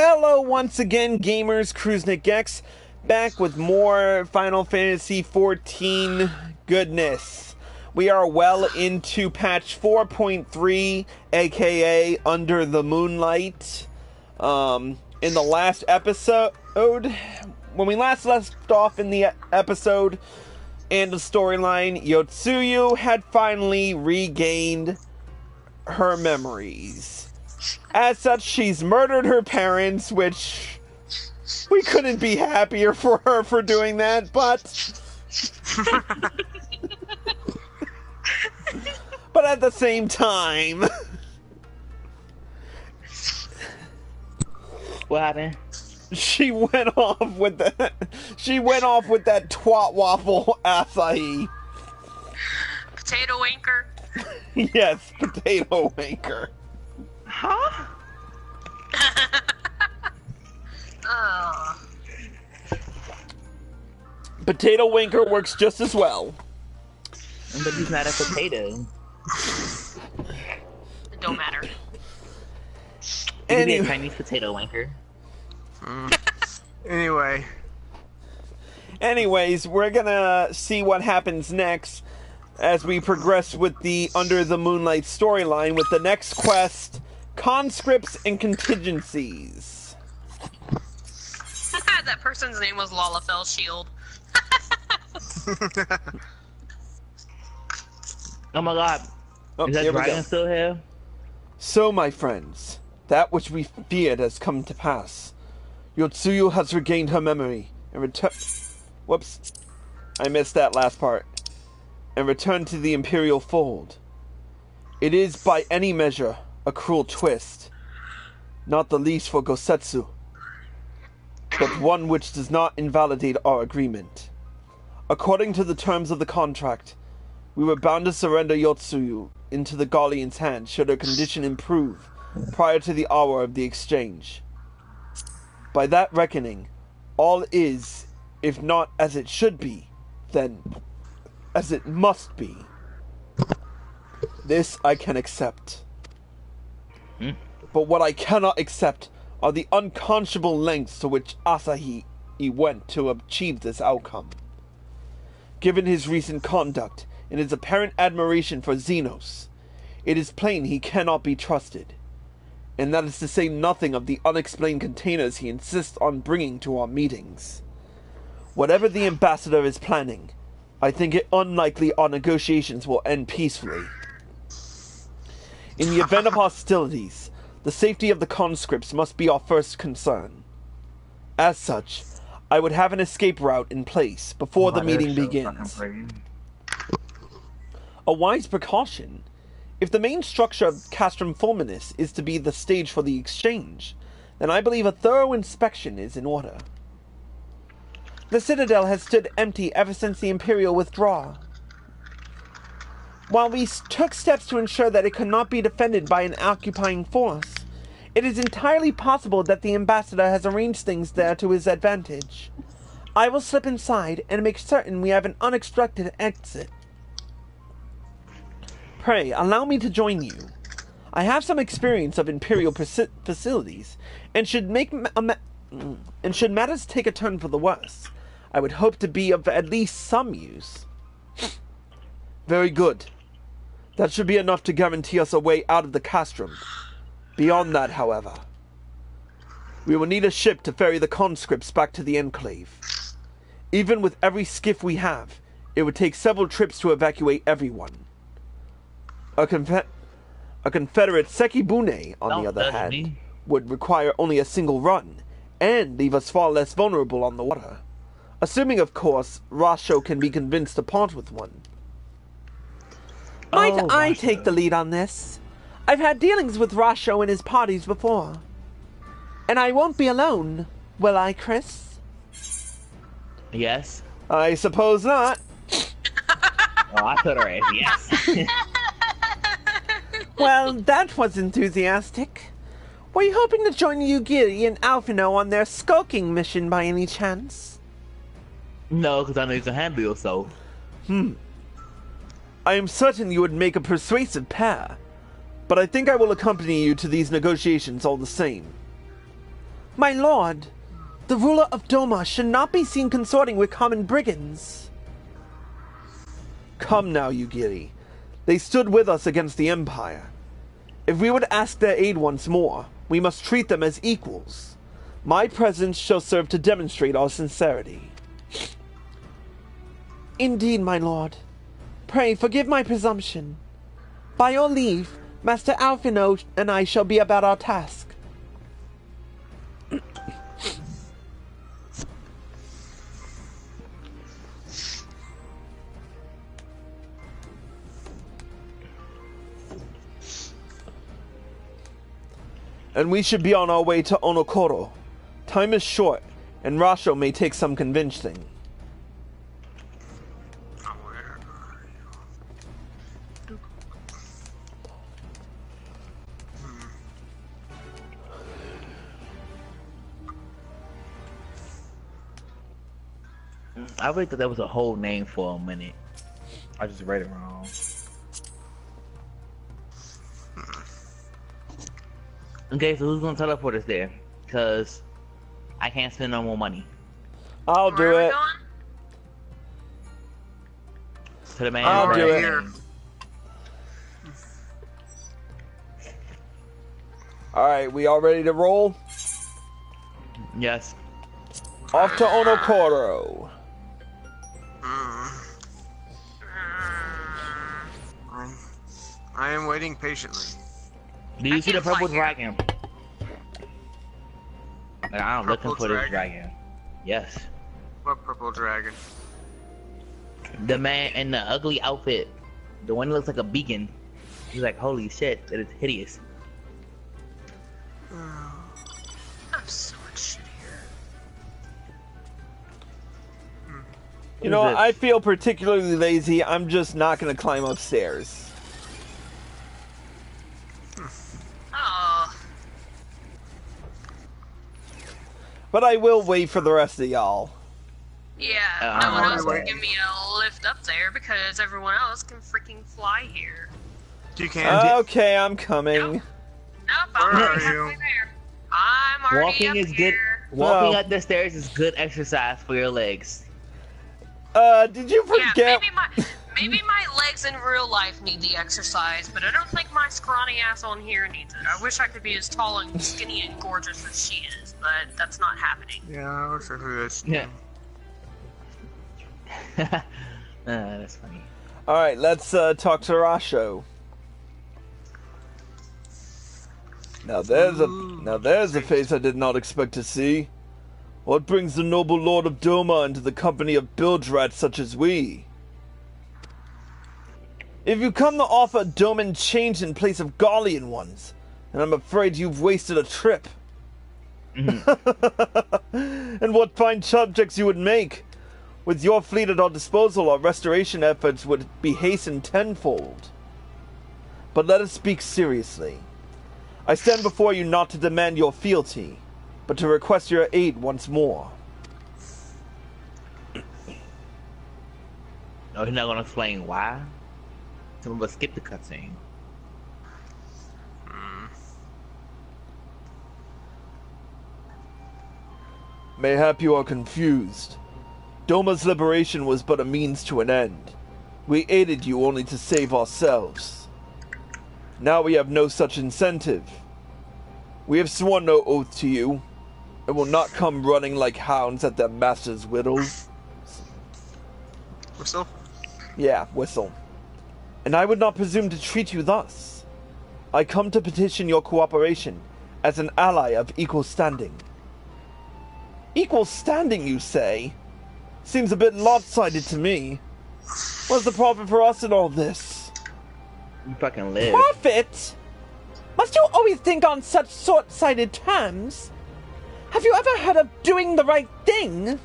Hello once again, gamers. Kruznik Gex, back with more Final Fantasy XIV goodness. We are well into patch 4.3, aka Under the Moonlight. In the last episode, when we last left off in the episode and the storyline, Yotsuyu had finally regained her memories. As such, she's murdered her parents, which we couldn't be happier for her for doing that, but but at the same time, what happened? She went off with that twat waffle Asahi. Potato wanker. Yes, potato wanker. Huh? Oh. Potato wanker works just as well. But he's not a potato. It don't matter. He could be a Chinese potato wanker. Anyways, we're gonna see what happens next as we progress with the Under the Moonlight storyline with the next quest, Conscripts and Contingencies. That person's name was Lalafell Shield. Oh my god. Is that dragon still here? So, my friends, that which we feared has come to pass. Yotsuyu has regained her memory and Whoops. I missed that last part. And returned to the Imperial fold. It is, by any measure, a cruel twist. Not the least for Gosetsu, but one which does not invalidate our agreement. According to the terms of the contract, we were bound to surrender Yotsuyu into the Garleans' hands should her condition improve prior to the hour of the exchange. By that reckoning, all is, if not as it should be, then as it must be. This I can accept. But what I cannot accept are the unconscionable lengths to which Asahi went to achieve this outcome. Given his recent conduct and his apparent admiration for Xenos, it is plain he cannot be trusted. And that is to say nothing of the unexplained containers he insists on bringing to our meetings. Whatever the ambassador is planning, I think it unlikely our negotiations will end peacefully. In the event of hostilities, the safety of the conscripts must be our first concern. As such, I would have an escape route in place before the meeting begins. A wise precaution. If the main structure of Castrum Fulminus is to be the stage for the exchange, then I believe a thorough inspection is in order. The Citadel has stood empty ever since the Imperial withdrawal. While we took steps to ensure that it could not be defended by an occupying force, it is entirely possible that the ambassador has arranged things there to his advantage. I will slip inside and make certain we have an unobstructed exit. Pray, allow me to join you. I have some experience of Imperial facilities, and should matters take a turn for the worse, I would hope to be of at least some use. Very good. That should be enough to guarantee us a way out of the castrum. Beyond that, however, we will need a ship to ferry the conscripts back to the Enclave. Even with every skiff we have, it would take several trips to evacuate everyone. A Confederate Sekibune, on the other hand, would require only a single run, and leave us far less vulnerable on the water. Assuming, of course, Rasho can be convinced to part with one. Might I take the lead on this? I've had dealings with Rasho and his parties before. And I won't be alone, will I, Chris? Yes. I suppose not. Oh, I told her as yes. Well, that was enthusiastic. Were you hoping to join Yugiri and Alphino on their skulking mission by any chance? No, because I know you can handle yourself. I am certain you would make a persuasive pair, but I think I will accompany you to these negotiations all the same. My lord, the ruler of Doma should not be seen consorting with common brigands. Come now, Yugiri. They stood with us against the Empire. If we would ask their aid once more, we must treat them as equals. My presence shall serve to demonstrate our sincerity. Indeed, my lord. Pray forgive my presumption. By your leave, Master Alfino and I shall be about our task. And we should be on our way to Onokoro. Time is short, and Rasho may take some convincing. I really thought that was a whole name for a minute. I just read it wrong. Okay, so who's gonna teleport us there? Because I can't spend no more money. I'll do it. To the man. I'll do it. Alright, we all ready to roll? Yes. Off to Onokoro. I am waiting patiently. Do you see the can't purple fly here. dragon? Like, I'm looking for this dragon. Yes. What purple dragon? The man in the ugly outfit. The one that looks like a beacon. He's like, holy shit, that is hideous. I'm so much shit here. You know, this? I feel particularly lazy. I'm just not going to climb upstairs. Oh, But I will wait for the rest of y'all. yeah. I'm No one else already can give me a lift up there because everyone else can freaking fly here. You can. Okay, I'm coming. Nope, I'm Where already are you? halfway there. I'm already Walking up is good. here. Walking Oh. up the stairs is good exercise for your legs. Did you Yeah, forget? maybe my legs in real life need the exercise, but I don't think my scrawny ass on here needs it. I wish I could be as tall and skinny and gorgeous as she is, but that's not happening. Yeah, I wish I could. Yeah. That's funny. Alright, let's talk to Rasho. Now there's a face I did not expect to see. What brings the noble lord of Doma into the company of bilge rats such as we? If you come to offer Doman change in place of Garlean ones, then I'm afraid you've wasted a trip. And what fine subjects you would make! With your fleet at our disposal, our restoration efforts would be hastened tenfold. But let us speak seriously. I stand before you not to demand your fealty, but to request your aid once more. Oh, he's not gonna explain why? Some of us skip the cutscene. Mayhap you are confused. Doma's liberation was but a means to an end. We aided you only to save ourselves. Now we have no such incentive. We have sworn no oath to you, and will not come running like hounds at their master's whittles. Whistle? Yeah, whistle. And I would not presume to treat you thus. I come to petition your cooperation as an ally of equal standing. Equal standing, you say? Seems a bit lopsided to me. What's the profit for us in all this? You fucking live. Profit? Must you always think on such short-sighted terms? Have you ever heard of doing the right thing?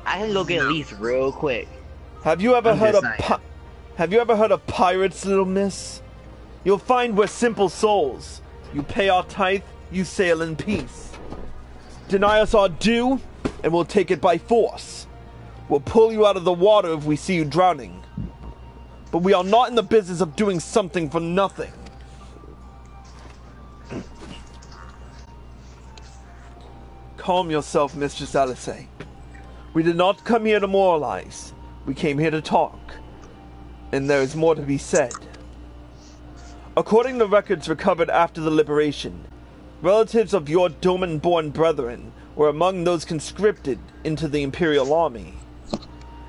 I can go get Elise real quick. Have you ever I'm heard just of saying. Have you ever heard of pirates, little miss? You'll find we're simple souls. You pay our tithe, you sail in peace. Deny us our due, and we'll take it by force. We'll pull you out of the water if we see you drowning. But we are not in the business of doing something for nothing. calm yourself, Mistress Alice. We did not come here to moralize. We came here to talk. And there is more to be said. According to records recovered after the liberation, relatives of your Doman-born brethren were among those conscripted into the Imperial Army.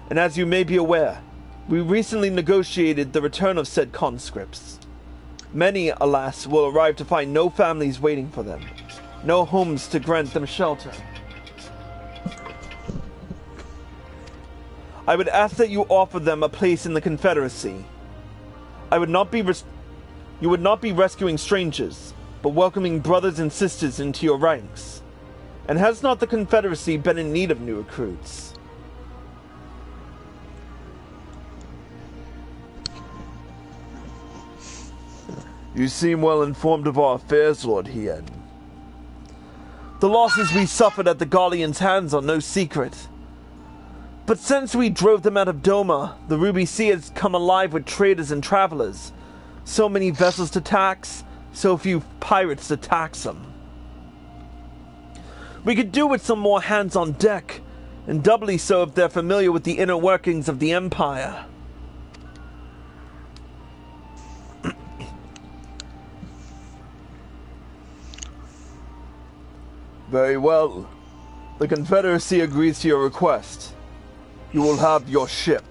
And as you may be aware, we recently negotiated the return of said conscripts. Many, alas, will arrive to find no families waiting for them, no homes to grant them shelter. I would ask that you offer them a place in the Confederacy. You would not be rescuing strangers, but welcoming brothers and sisters into your ranks. And has not the Confederacy been in need of new recruits? You seem well informed of our affairs, Lord Hien. The losses we suffered at the Garleans' hands are no secret. But since we drove them out of Doma, the Ruby Sea has come alive with traders and travelers. So many vessels to tax, so few pirates to tax them. We could do with some more hands on deck, and doubly so if they're familiar with the inner workings of the Empire. Very well. The Confederacy agrees to your request. You will have your ship.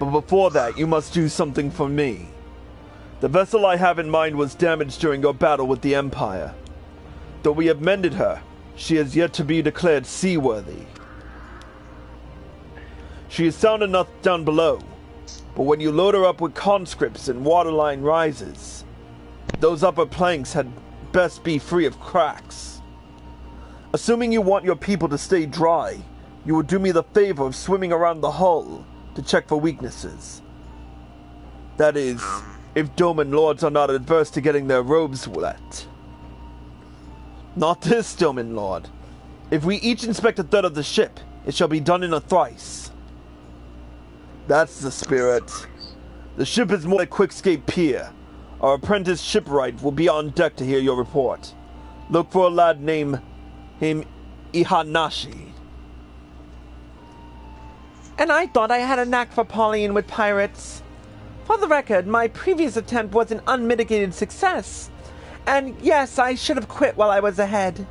But before that, you must do something for me. The vessel I have in mind was damaged during your battle with the Empire. Though we have mended her, she has yet to be declared seaworthy. She is sound enough down below, but when you load her up with conscripts and waterline rises, those upper planks had best be free of cracks. Assuming you want your people to stay dry, you would do me the favor of swimming around the hull to check for weaknesses. That is, if Doman lords are not adverse to getting their robes wet. Not this Doman lord. If we each inspect a third of the ship, it shall be done in a thrice. That's the spirit. The ship is more like Quickscape Pier. Our apprentice shipwright will be on deck to hear your report. Look for a lad named Ihanashi. And I thought I had a knack for parleying with pirates. For the record, my previous attempt was an unmitigated success. And yes, I should have quit while I was ahead.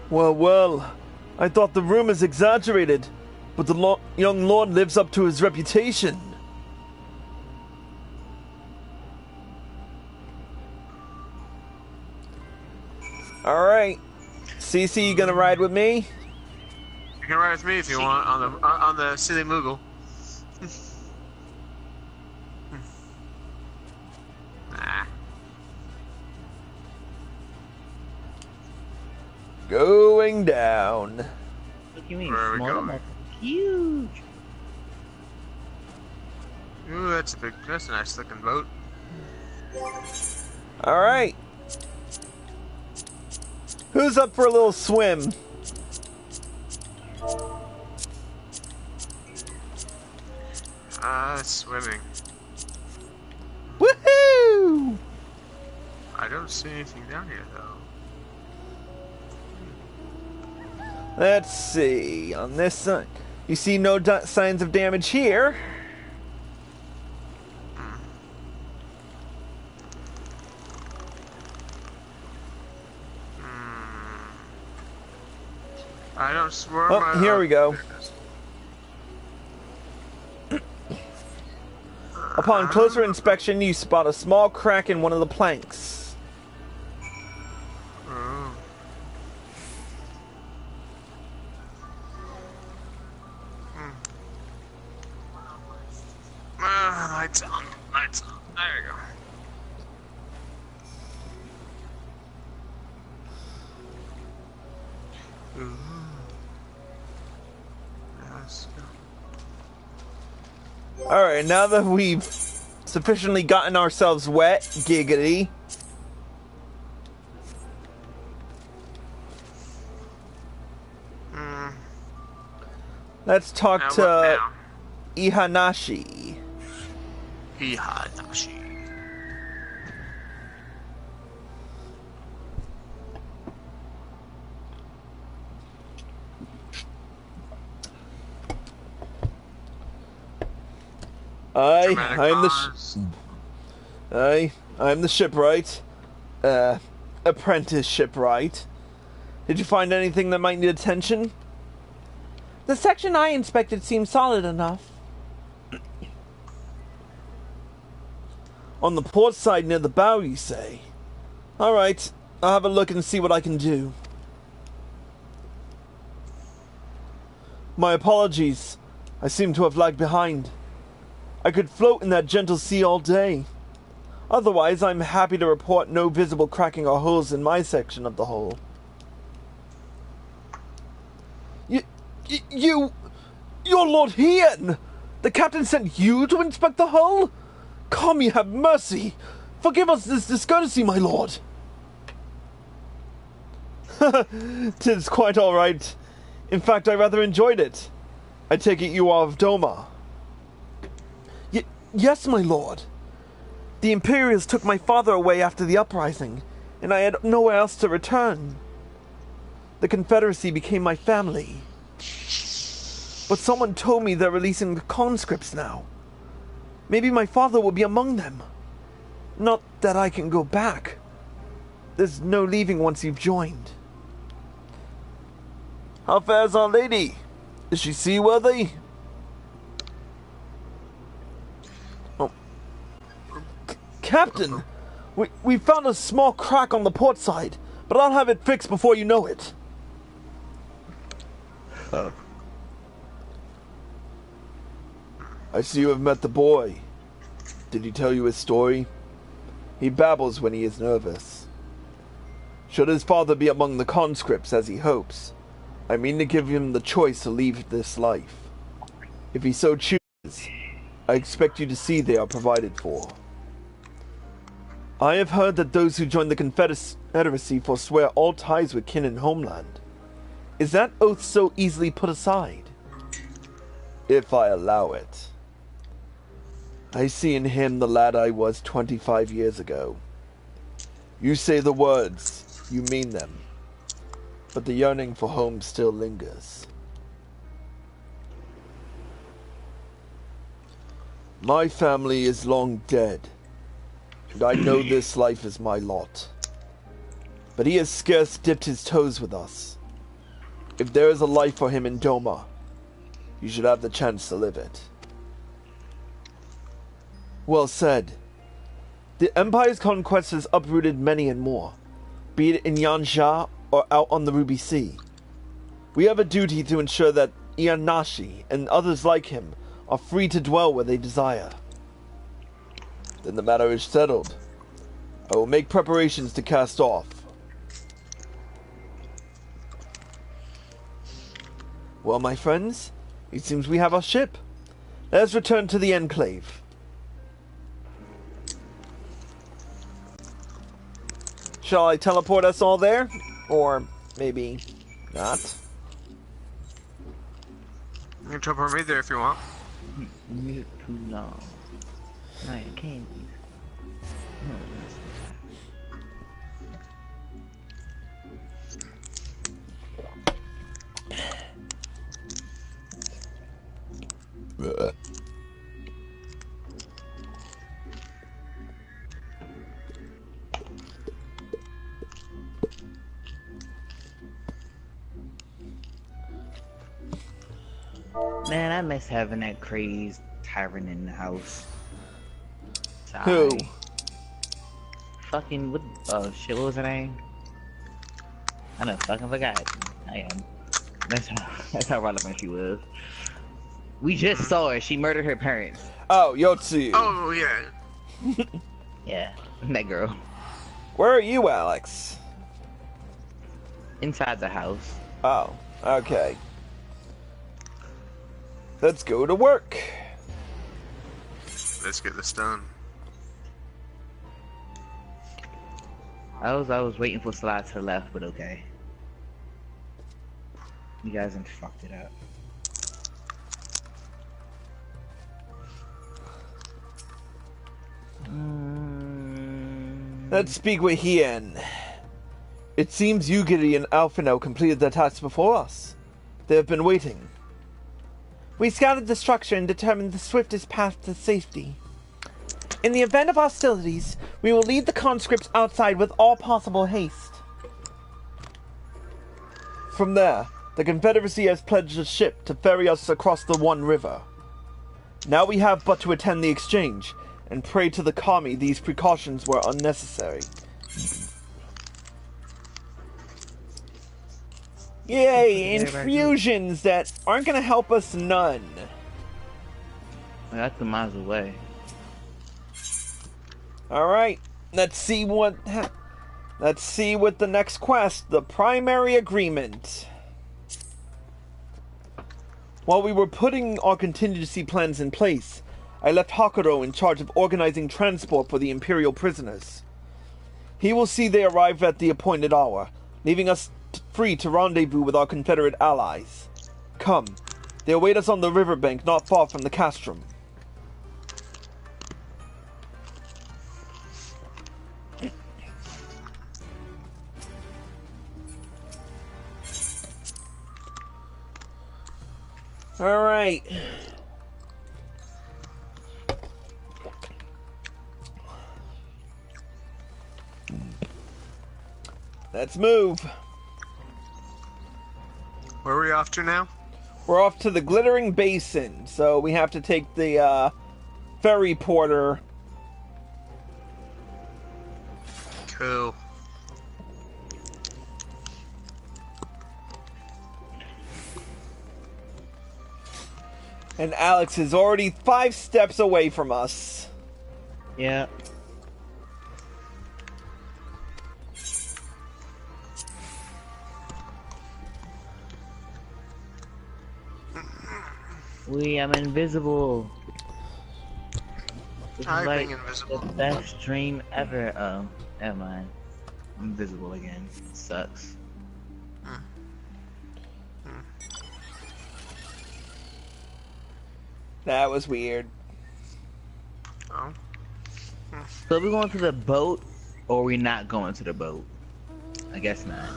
Well, I thought the rumors exaggerated, but the young lord lives up to his reputation. Alright. Cece, you gonna ride with me? You can ride with me if you want on the silly Moogle. Nah. Going down. What do you mean? Where are we Small? going? That's huge. Ooh, that's a nice looking boat. Alright. Who's up for a little swim? Swimming. Woohoo! I don't see anything down here though. Let's see. On this side, you see no signs of damage here. I don't swear. Oh, here we go. Upon closer inspection, you spot a small crack in one of the planks. Oh. Lights on. Lights on. There you go. Ooh. Let's go. Alright, now that we've sufficiently gotten ourselves wet, giggity. Let's talk Now to what now? Ihanashi. Ihanashi. I'm the shipwright. Apprentice shipwright. Did you find anything that might need attention? The section I inspected seemed solid enough. On the port side near the bow, you say? Alright, I'll have a look and see what I can do. My apologies. I seem to have lagged behind. I could float in that gentle sea all day. Otherwise, I'm happy to report no visible cracking or holes in my section of the hull. You're Lord Hien! The captain sent you to inspect the hull? Kami, have mercy! Forgive us this discourtesy, my lord! 'Tis quite all right. In fact, I rather enjoyed it. I take it you are of Doma. Yes, my lord. The Imperials took my father away after the uprising, and I had nowhere else to return. The Confederacy became my family. But someone told me they're releasing the conscripts now. Maybe my father will be among them. Not that I can go back. There's no leaving once you've joined. How fares our lady? Is she seaworthy? Oh. Captain! We found a small crack on the port side, but I'll have it fixed before you know it. I see you have met the boy. Did he tell you his story? He babbles when he is nervous. Should his father be among the conscripts as he hopes, I mean to give him the choice to leave this life. If he so chooses, I expect you to see they are provided for. I have heard that those who join the Confederacy forswear all ties with kin and homeland. Is that oath so easily put aside? If I allow it. I see in him the lad I was 25 years ago. You say the words, you mean them. But the yearning for home still lingers. My family is long dead, and I know this life is my lot. But he has scarce dipped his toes with us. If there is a life for him in Doma, you should have the chance to live it. Well said. The Empire's conquest has uprooted many and more, be it in Yanxia or out on the Ruby Sea. We have a duty to ensure that Ihanashi and others like him are free to dwell where they desire. Then the matter is settled. I will make preparations to cast off. Well, my friends, it seems we have our ship. Let us return to the Enclave. Shall I teleport us all there? Or maybe not? You can teleport me there if you want. You're too long. I can't. Man, I miss having that crazed tyrant in the house. Sorry. Who? Fucking what? Oh shit! What was her name? I done fucking forgot. I am. That's how relevant she was. We just saw her. She murdered her parents. Oh, Yotsu. Oh, yeah. Yeah, that girl. Where are you, Alex? Inside the house. Oh, okay. Let's go to work. Let's get this done. I was waiting for Slide to the left, but okay. You guys done fucked it up. Let's speak with Hien. It seems you, Giddy, and Alphino completed their tasks before us. They have been waiting. We scouted the structure and determined the swiftest path to safety. In the event of hostilities, we will lead the conscripts outside with all possible haste. From there, the Confederacy has pledged a ship to ferry us across the One River. Now we have but to attend the exchange, and pray to the Kami these precautions were unnecessary. Yay, infusions that aren't gonna help us none. That's the miles away. Alright, let's see with the next quest, the primary agreement. While we were putting our contingency plans in place, I left Hakuro in charge of organizing transport for the Imperial prisoners. He will see they arrive at the appointed hour, leaving us free to rendezvous with our Confederate allies. Come, they await us on the riverbank not far from the castrum. Alright. Let's move. Where are we off to now? We're off to the Glittering Basin, so we have to take the ferry porter. Cool. And Alex is already 5 steps away from us. Yeah. I'm invisible. This is I'm like invisible. the best dream ever. Oh, never mind. I'm invisible again. It sucks. That was weird. Oh. So we going to the boat, or we not going to the boat? I guess not.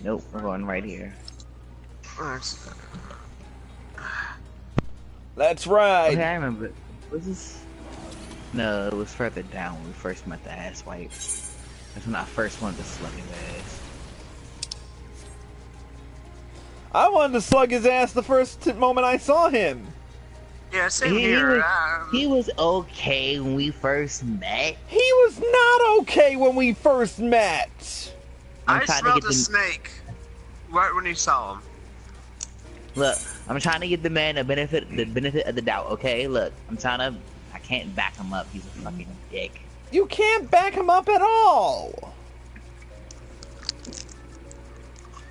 Nope, we're going right here. Let's ride. Okay, I remember. Was this? No, it was further down when we first met the asswipe. That's when I first wanted to slug his ass. I wanted to slug his ass the first moment I saw him. Yeah, same here. He was okay when we first met. He was not okay when we first met. I'm I trying to smelled get a snake right when you saw him. Look, I'm trying to give the man the benefit of the doubt, okay? Look, I can't back him up. He's a fucking dick. You can't back him up at all.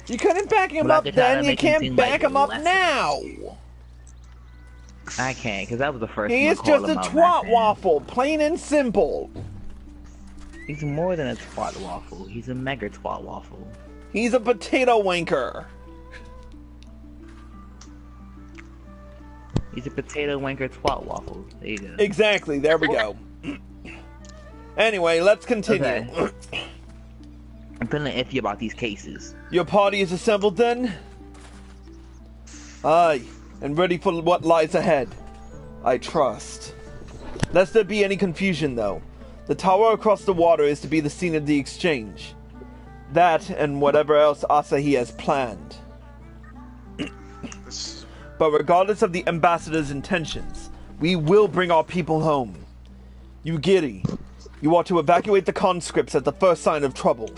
You couldn't back him up then, you can't back him up now. I can't, because that was the first He one is to call just a him out twat back then. waffle, plain and simple. He's more than a twat waffle. He's a mega twat waffle. He's a potato wanker. He's a potato wanker twat waffle. There you go. Exactly, there we go. Anyway, let's continue. Okay. I'm feeling iffy about these cases. Your party is assembled then? Aye, and ready for what lies ahead. I trust. Lest there be any confusion though, the tower across the water is to be the scene of the exchange. That and whatever else Asahi has planned. But regardless of the ambassador's intentions, we will bring our people home. You Giri, you are to evacuate the conscripts at the first sign of trouble.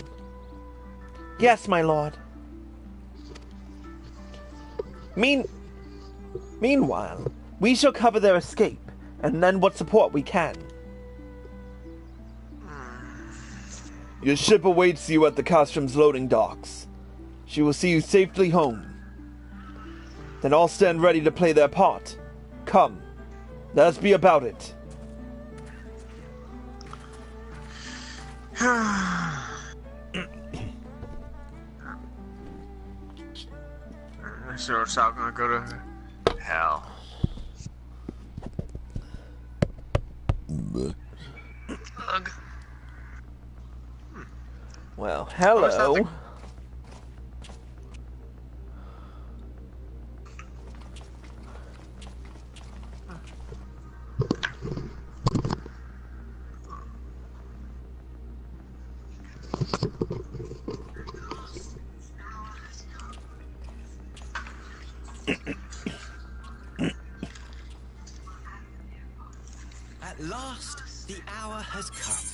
Yes, my lord. Meanwhile, we shall cover their escape, and lend what support we can. Your ship awaits you at the Castrum's loading docks. She will see you safely home. Then all stand ready to play their part. Come, let us be about it. So it's all gonna go to hell. Well, was that hello. the- At last, the hour has come.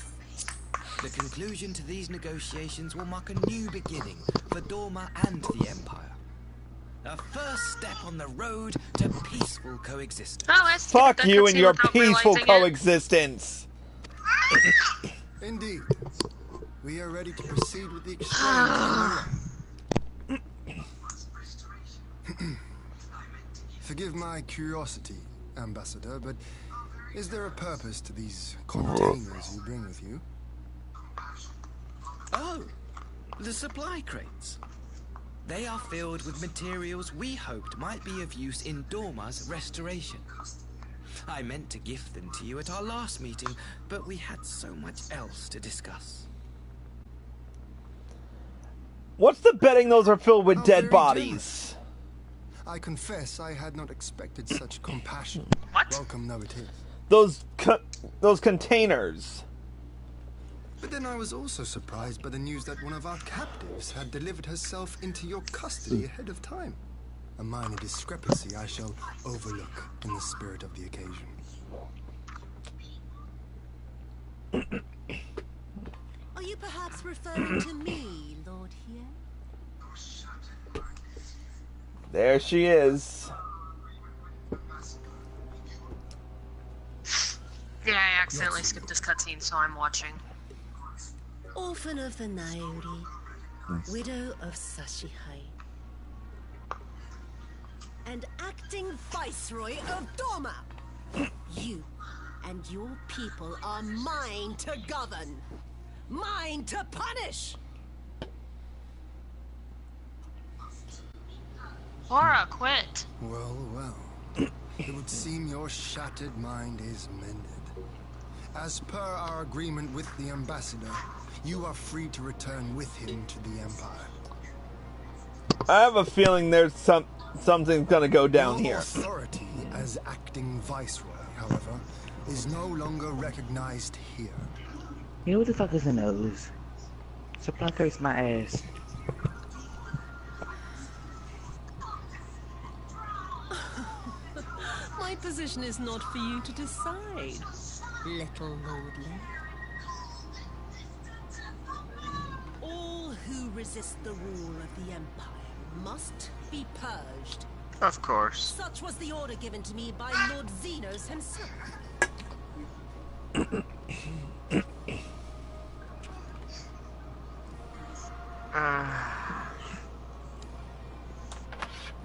The conclusion to these negotiations will mark a new beginning for Dorma and the Empire. A first step on the road to peaceful coexistence. Oh, I skipped Fuck that you and cutscene your without peaceful realizing it. coexistence. Indeed. We are ready to proceed with the exchange. Forgive my curiosity, Ambassador, but is there a purpose to these containers you bring with you? Oh, the supply crates. They are filled with materials we hoped might be of use in Dorma's restoration. I meant to gift them to you at our last meeting, but we had so much else to discuss. What's the betting those are filled with How dead very bodies? I confess I had not expected such compassion. What? Welcome though it is. Those containers. But then I was also surprised by the news that one of our captives had delivered herself into your custody ahead of time. A minor discrepancy I shall overlook in the spirit of the occasion. Are you perhaps referring to me, Lord here? There she is. Yeah, I accidentally skipped this cutscene, so I'm watching. Orphan of the Naori, widow of Sashihai, and acting viceroy of Dorma. You and your people are mine to govern, mine to punish. Laura, quit. Well, well. It would seem your shattered mind is mended. As per our agreement with the ambassador, you are free to return with him to the Empire. I have a feeling there's something's gonna go down Your here. authority as acting viceroy, however, is no longer recognized here. You know what the fuck is a nose? Supply crates my ass. My position is not for you to decide, little lordling. All who resist the rule of the Empire must be purged. Of course. Such was the order given to me by Lord Xenos himself.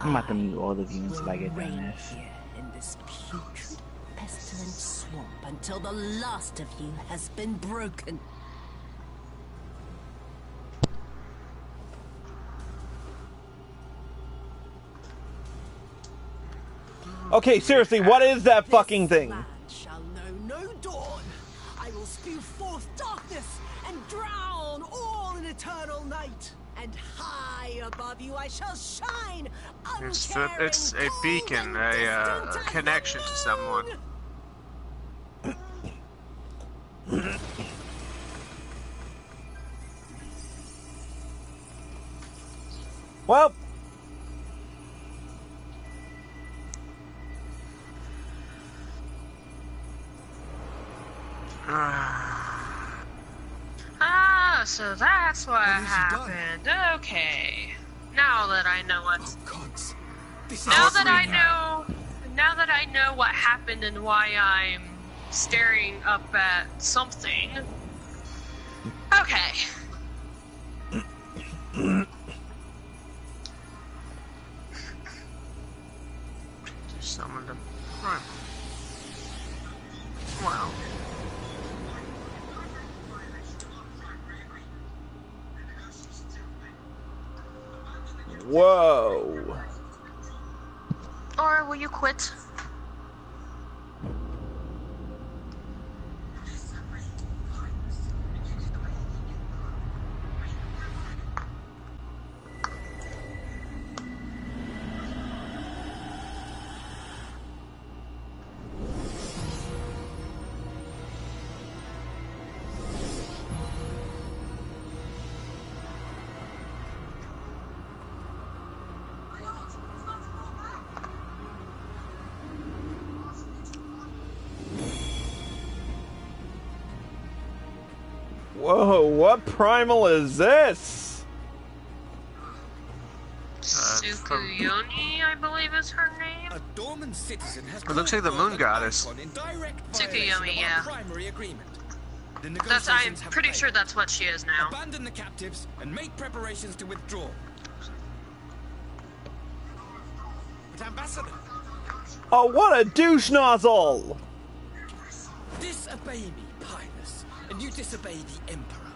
I'm about to mute all of you until I get done Reign this. here in this putrid, pestilent swamp until the last of you has been broken. Okay, seriously, what is that fucking This thing? land shall know no dawn. I will spew forth darkness and drown all in eternal night. And high above you I shall shine. It's a beacon, a connection to someone. Well, So that's what What has he done? happened. Okay. Now that I know what Oh, gods. This now is that I know what happened and why I'm staring up at something. Okay. Just summoned him. Right. Wow. whoa. Or will you quit? Whoa, what primal is this? Tsukuyoni, I believe is her name. A Dorman citizen has It looks like the moon goddess. Tsukuyomi, yeah. Primary agreement. The I'm negotiations have pretty failed. sure that's what she is now. Abandon the captives and make preparations to withdraw. But Ambassador, Oh, what a douche nozzle! disobey me, Pilus, and you disobey the Emperor.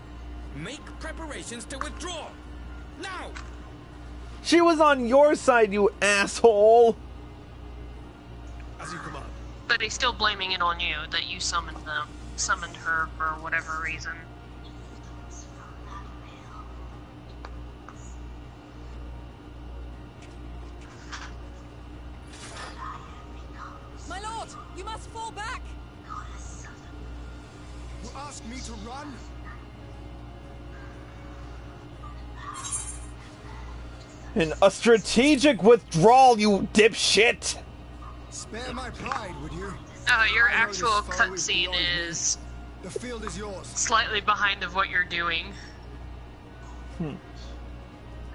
Make preparations to withdraw. Now! She was on your side, you asshole! As you command. But he's still blaming it on you that you summoned her for whatever reason. My lord, you must fall back. You ask me to run? And a strategic withdrawal, you dipshit! Spare my pride, would you? Your I know this actual far away cutscene beyond me. is The field is yours. slightly behind of what you're doing.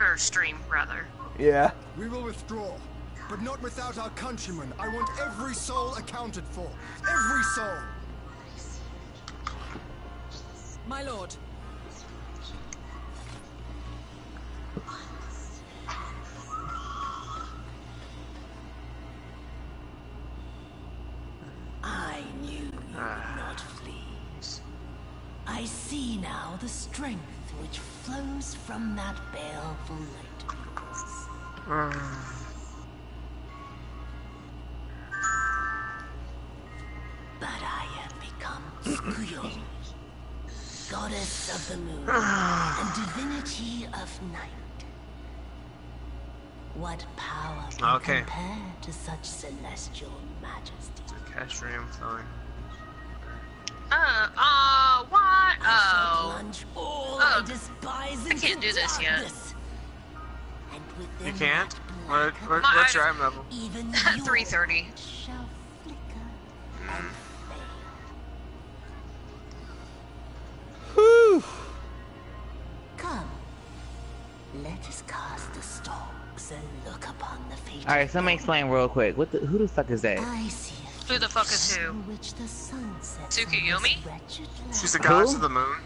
Or stream, rather. Yeah. We will withdraw, but not without our countrymen. I want every soul accounted for. Every soul. My lord. I knew you would not flee. I see now the strength which flows from that baleful light of yours. But I have become Tsukuyoni, goddess of the moon and divinity of night. What power can Okay. compare to such celestial majesty? Castrium flowing. What? I shall Oh. plunge all Oh. I despise I into can't do this yet. darkness. And within You can't? that black What's your item level? even 330. yours shall flicker and fade. Whew. Come, let us cast the stalks and look upon the fate. Alright, so let me explain real quick. Who the fuck is that? I see a Who the fuck is future who? in which the sun sets Tsukuyomi? on this wretched She's the land. goddess of the moon.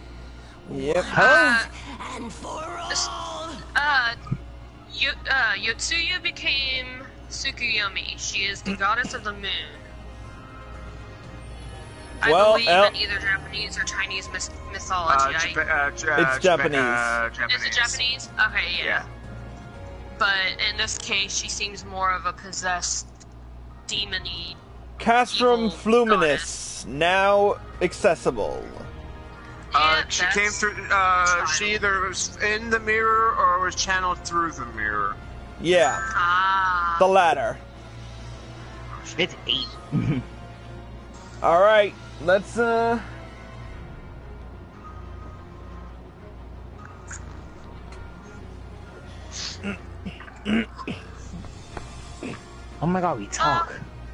Yep. And for all. Yotsuya became Tsukuyomi. She is the goddess of the moon. I Well, believe in either Japanese or Chinese mythology. It's Japanese. Is it Japanese? Okay, yeah. But in this case, she seems more of a possessed, demon-y. Castrum Evil Fluminous, now accessible. She came through. She either was in the mirror or was channeled through the mirror. Yeah, Ah. the latter. It's 8. Alright, let's, Oh my god, we talk.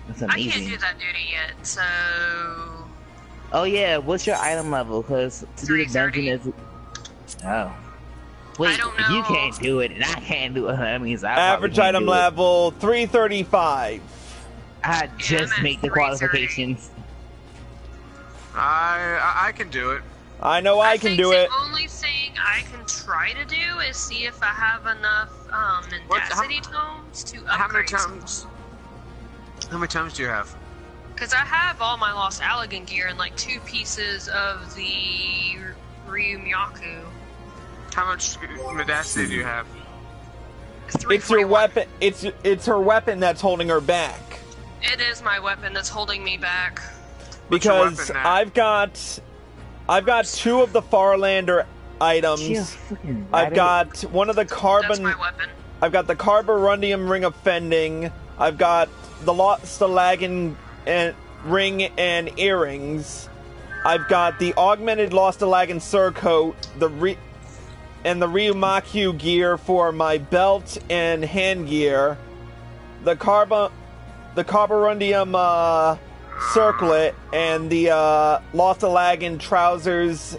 That's I can't amazing. do that duty yet, so... Oh yeah, what's your item level? Because to do the dungeon 330. is... Oh. Wait, I don't if you know. can't do it and I can't do it, that means I average probably can't item do it. level 335. I just at make the 330. qualifications. I can do it. I know I can think do the it. only thing I can try to do is see if I have enough mendacity tomes to upgrade. How many times? How many times do you have? Because I have all my Lost Allegan gear and like 2 pieces of the Ryumyaku. How much mendacity do you have? It's your 341. weapon. It's her weapon that's holding her back. It is my weapon that's holding me back. What's your Because weapon now? I've got 2 of the Farlander items. She a fucking I've got one of the That's carbon. my weapon. I've got the Carborundium Ring of Fending. I've got the Lost Alagan and ring and earrings. I've got the augmented Lost Alagan surcoat, the Ryumaku gear for my belt and hand gear, the Carborundium circlet, and the Lost Alagan trousers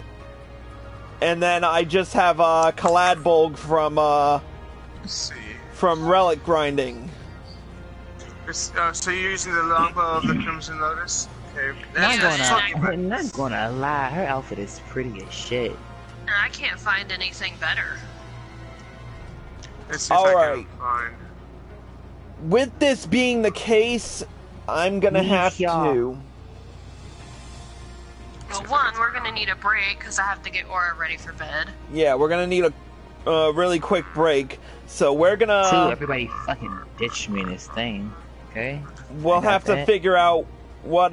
And then I just have Caladbolg Let's see. from relic grinding. So you're using the longbow of the Crimson Lotus? Okay. Not gonna lie, her outfit is pretty as shit. I can't find anything better. Let's see if I can find. With this being the case, I'm gonna have to. Well, one, we're gonna need a break because I have to get Aura ready for bed. Yeah, we're gonna need a really quick break. So we're gonna. Two, everybody fucking ditch me in this thing. Okay. We'll have to figure out what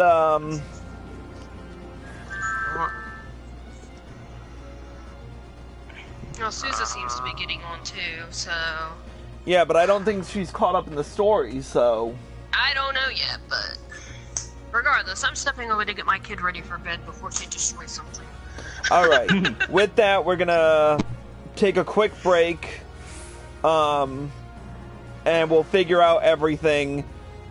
Well, Sousa seems to be getting on too, so. Yeah, but I don't think she's caught up in the story, so. I don't know yet, but regardless, I'm stepping away to get my kid ready for bed before she destroys something. Alright, with that, we're gonna take a quick break, and we'll figure out everything.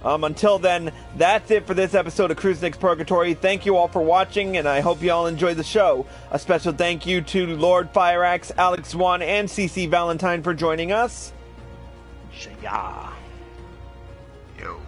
Until then, that's it for this episode of Cruisenix Purgatory. Thank you all for watching, and I hope you all enjoyed the show. A special thank you to Lord Fireaxe, Alex Swan, and CC Valentine for joining us. Yeah. Yo.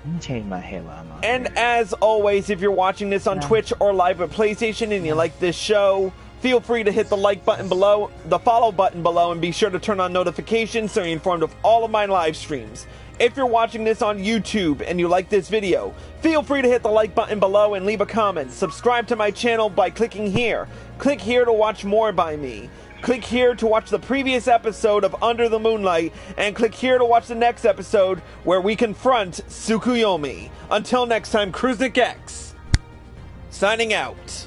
Let me change my hair while I'm on And here. as always, if you're watching this on Twitch or live at PlayStation and you like this show, feel free to hit the like button below, the follow button below, and be sure to turn on notifications so you're informed of all of my live streams. If you're watching this on YouTube and you like this video, feel free to hit the like button below and leave a comment. Subscribe to my channel by clicking here. Click here to watch more by me. Click here to watch the previous episode of Under the Moonlight, and click here to watch the next episode where we confront Tsukuyomi. Until next time, Cruisenix X, signing out.